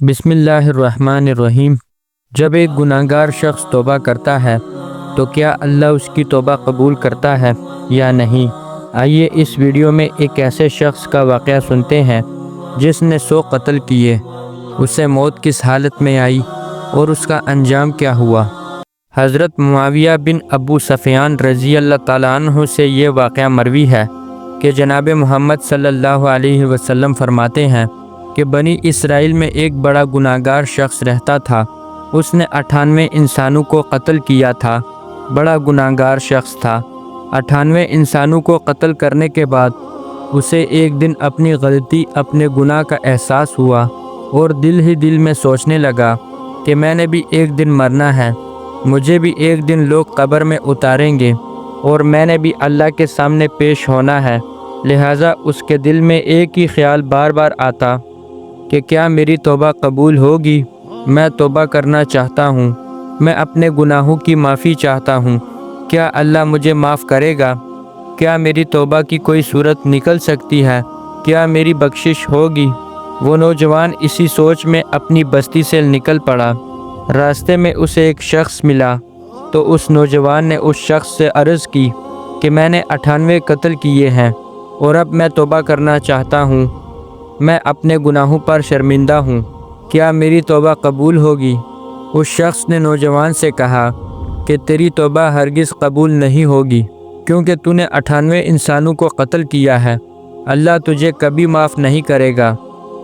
بسم اللہ الرحمن الرحیم۔ جب ایک گناہگار شخص توبہ کرتا ہے تو کیا اللہ اس کی توبہ قبول کرتا ہے یا نہیں؟ آئیے اس ویڈیو میں ایک ایسے شخص کا واقعہ سنتے ہیں جس نے 100 قتل کیے، اسے موت کس حالت میں آئی اور اس کا انجام کیا ہوا۔ حضرت معاویہ بن ابو سفیان رضی اللہ تعالیٰ عنہ سے یہ واقعہ مروی ہے کہ جناب محمد صلی اللہ علیہ وسلم فرماتے ہیں کہ بنی اسرائیل میں ایک بڑا گناہگار شخص رہتا تھا۔ اس نے 98 انسانوں کو قتل کیا تھا۔ بڑا گناہگار شخص تھا۔ 98 انسانوں کو قتل کرنے کے بعد اسے ایک دن اپنی غلطی، اپنے گناہ کا احساس ہوا اور دل ہی دل میں سوچنے لگا کہ میں نے بھی ایک دن مرنا ہے، مجھے بھی ایک دن لوگ قبر میں اتاریں گے اور میں نے بھی اللہ کے سامنے پیش ہونا ہے۔ لہٰذا اس کے دل میں ایک ہی خیال بار بار آتا کہ کیا میری توبہ قبول ہوگی؟ میں توبہ کرنا چاہتا ہوں، میں اپنے گناہوں کی معافی چاہتا ہوں، کیا اللہ مجھے معاف کرے گا؟ کیا میری توبہ کی کوئی صورت نکل سکتی ہے؟ کیا میری بخشش ہوگی؟ وہ نوجوان اسی سوچ میں اپنی بستی سے نکل پڑا۔ راستے میں اسے ایک شخص ملا تو اس نوجوان نے اس شخص سے عرض کی کہ میں نے 98 قتل کیے ہیں اور اب میں توبہ کرنا چاہتا ہوں، میں اپنے گناہوں پر شرمندہ ہوں، کیا میری توبہ قبول ہوگی؟ اس شخص نے نوجوان سے کہا کہ تیری توبہ ہرگز قبول نہیں ہوگی، کیونکہ تو نے 98 انسانوں کو قتل کیا ہے، اللہ تجھے کبھی معاف نہیں کرے گا۔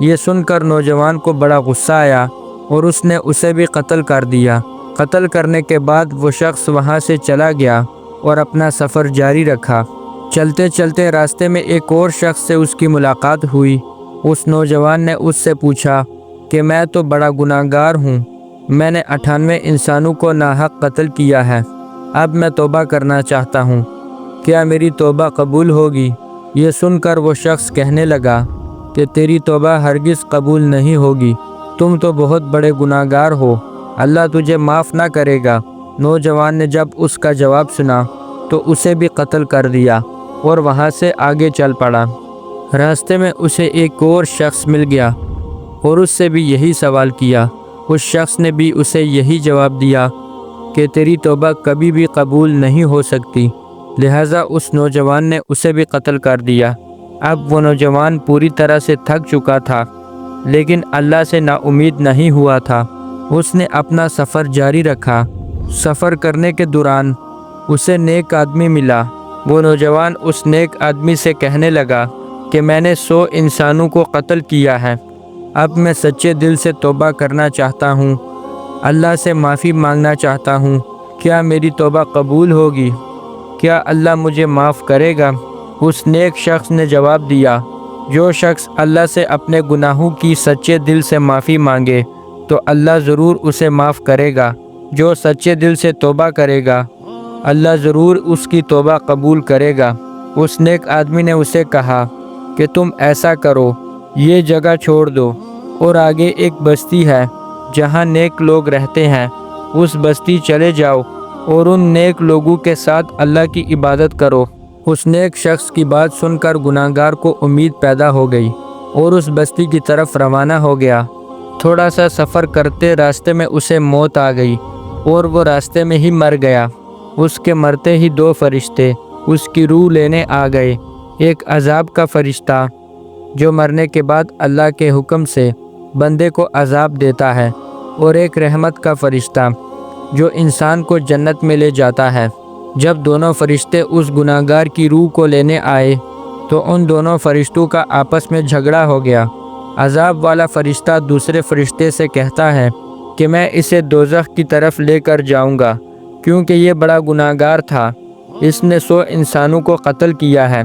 یہ سن کر نوجوان کو بڑا غصہ آیا اور اس نے اسے بھی قتل کر دیا۔ قتل کرنے کے بعد وہ شخص وہاں سے چلا گیا اور اپنا سفر جاری رکھا۔ چلتے چلتے راستے میں ایک اور شخص سے اس کی ملاقات ہوئی۔ اس نوجوان نے اس سے پوچھا کہ میں تو بڑا گناہگار ہوں، میں نے 98 انسانوں کو ناحق قتل کیا ہے، اب میں توبہ کرنا چاہتا ہوں، کیا میری توبہ قبول ہوگی؟ یہ سن کر وہ شخص کہنے لگا کہ تیری توبہ ہرگز قبول نہیں ہوگی، تم تو بہت بڑے گناہگار ہو، اللہ تجھے معاف نہ کرے گا۔ نوجوان نے جب اس کا جواب سنا تو اسے بھی قتل کر دیا اور وہاں سے آگے چل پڑا۔ راستے میں اسے ایک اور شخص مل گیا اور اس سے بھی یہی سوال کیا۔ اس شخص نے بھی اسے یہی جواب دیا کہ تیری توبہ کبھی بھی قبول نہیں ہو سکتی، لہٰذا اس نوجوان نے اسے بھی قتل کر دیا۔ اب وہ نوجوان پوری طرح سے تھک چکا تھا، لیکن اللہ سے نا امید نہیں ہوا تھا۔ اس نے اپنا سفر جاری رکھا۔ سفر کرنے کے دوران اسے نیک آدمی ملا۔ وہ نوجوان اس نیک آدمی سے کہنے لگا کہ میں نے 100 انسانوں کو قتل کیا ہے، اب میں سچے دل سے توبہ کرنا چاہتا ہوں، اللہ سے معافی مانگنا چاہتا ہوں، کیا میری توبہ قبول ہوگی؟ کیا اللہ مجھے معاف کرے گا؟ اس نیک شخص نے جواب دیا، جو شخص اللہ سے اپنے گناہوں کی سچے دل سے معافی مانگے تو اللہ ضرور اسے معاف کرے گا۔ جو سچے دل سے توبہ کرے گا اللہ ضرور اس کی توبہ قبول کرے گا۔ اس نیک آدمی نے اسے کہا کہ تم ایسا کرو، یہ جگہ چھوڑ دو اور آگے ایک بستی ہے جہاں نیک لوگ رہتے ہیں، اس بستی چلے جاؤ اور ان نیک لوگوں کے ساتھ اللہ کی عبادت کرو۔ اس نیک شخص کی بات سن کر گناہگار کو امید پیدا ہو گئی اور اس بستی کی طرف روانہ ہو گیا۔ تھوڑا سا سفر کرتے راستے میں اسے موت آ گئی اور وہ راستے میں ہی مر گیا۔ اس کے مرتے ہی 2 فرشتے اس کی روح لینے آ گئے، ایک عذاب کا فرشتہ جو مرنے کے بعد اللہ کے حکم سے بندے کو عذاب دیتا ہے، اور ایک رحمت کا فرشتہ جو انسان کو جنت میں لے جاتا ہے۔ جب دونوں فرشتے اس گناہگار کی روح کو لینے آئے تو ان دونوں فرشتوں کا آپس میں جھگڑا ہو گیا۔ عذاب والا فرشتہ دوسرے فرشتے سے کہتا ہے کہ میں اسے دوزخ کی طرف لے کر جاؤں گا، کیونکہ یہ بڑا گناہگار تھا، اس نے 100 انسانوں کو قتل کیا ہے،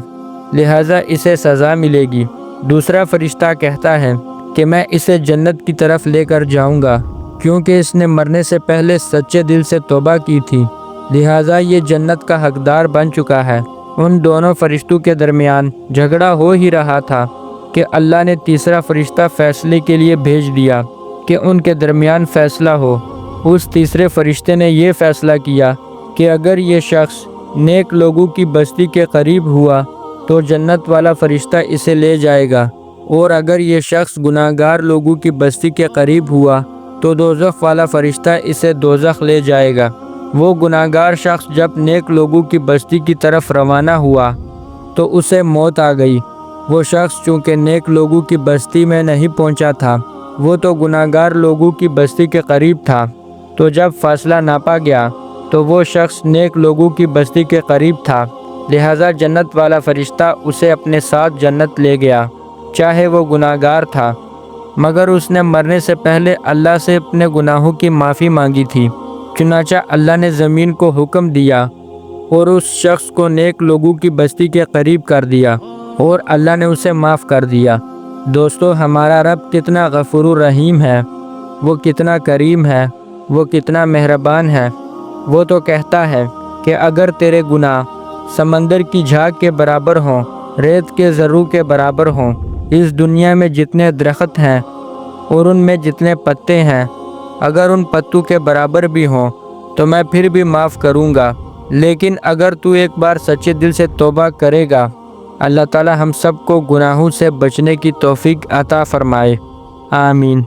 لہٰذا اسے سزا ملے گی۔ دوسرا فرشتہ کہتا ہے کہ میں اسے جنت کی طرف لے کر جاؤں گا، کیونکہ اس نے مرنے سے پہلے سچے دل سے توبہ کی تھی، لہٰذا یہ جنت کا حقدار بن چکا ہے۔ ان دونوں فرشتوں کے درمیان جھگڑا ہو ہی رہا تھا کہ اللہ نے تیسرا فرشتہ فیصلے کے لیے بھیج دیا کہ ان کے درمیان فیصلہ ہو۔ اس تیسرے فرشتے نے یہ فیصلہ کیا کہ اگر یہ شخص نیک لوگوں کی بستی کے قریب ہوا تو جنت والا فرشتہ اسے لے جائے گا، اور اگر یہ شخص گناہگار لوگوں کی بستی کے قریب ہوا تو دوزخ والا فرشتہ اسے دوزخ لے جائے گا۔ وہ گناہگار شخص جب نیک لوگوں کی بستی کی طرف روانہ ہوا تو اسے موت آ گئی۔ وہ شخص چونکہ نیک لوگوں کی بستی میں نہیں پہنچا تھا، وہ تو گناہگار لوگوں کی بستی کے قریب تھا، تو جب فاصلہ ناپا گیا تو وہ شخص نیک لوگوں کی بستی کے قریب تھا، لہٰذا جنت والا فرشتہ اسے اپنے ساتھ جنت لے گیا، چاہے وہ گناہگار تھا، مگر اس نے مرنے سے پہلے اللہ سے اپنے گناہوں کی معافی مانگی تھی۔ چنانچہ اللہ نے زمین کو حکم دیا اور اس شخص کو نیک لوگوں کی بستی کے قریب کر دیا اور اللہ نے اسے معاف کر دیا۔ دوستو، ہمارا رب کتنا غفور الرحیم ہے، وہ کتنا کریم ہے، وہ کتنا مہربان ہے۔ وہ تو کہتا ہے کہ اگر تیرے گناہ سمندر کی جھاگ کے برابر ہوں، ریت کے ذروں کے برابر ہوں، اس دنیا میں جتنے درخت ہیں اور ان میں جتنے پتے ہیں، اگر ان پتوں کے برابر بھی ہوں تو میں پھر بھی معاف کروں گا۔ لیکن اگر تو ایک بار سچے دل سے توبہ کرے گا، اللہ تعالی ہم سب کو گناہوں سے بچنے کی توفیق عطا فرمائے۔ آمین۔